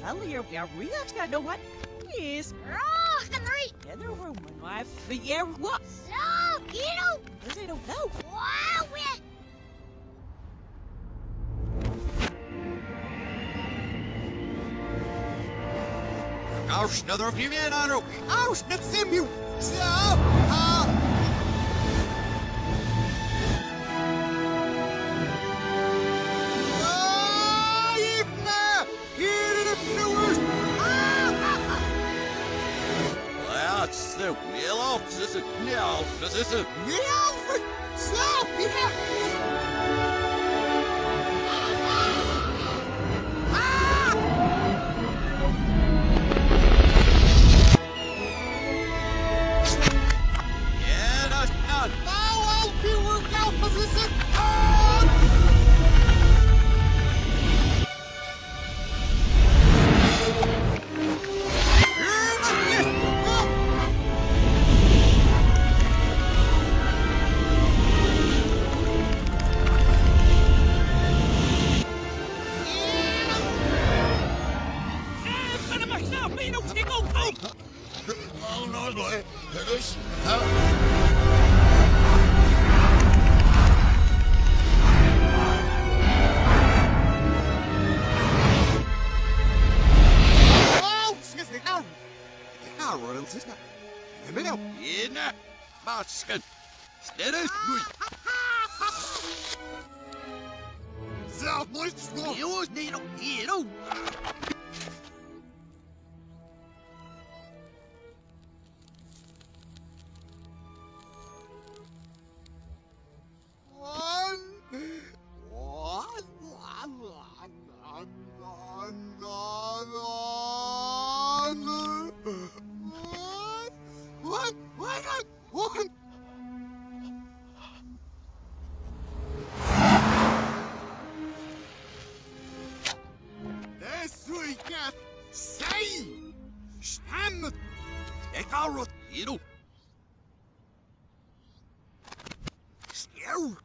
Allir, ja, Riaska, no what? Yes. Heather, were my fear, what? So, kiddo. Because I don't know. Wow, Aus, another of you in on her. Aus, not sim you. So, that's the wheel off. This is now. This is a wheel. Slow, yeah. Yeah, that's not. Oh, I'll be worked out for this. Oh, no, no. Oh, excuse me. Ow. Ow, Royals, is that? Emilio. Yeah, Masken. Steady. So, boys, you need a What? This weekend, say, stand, take our, you know, scare.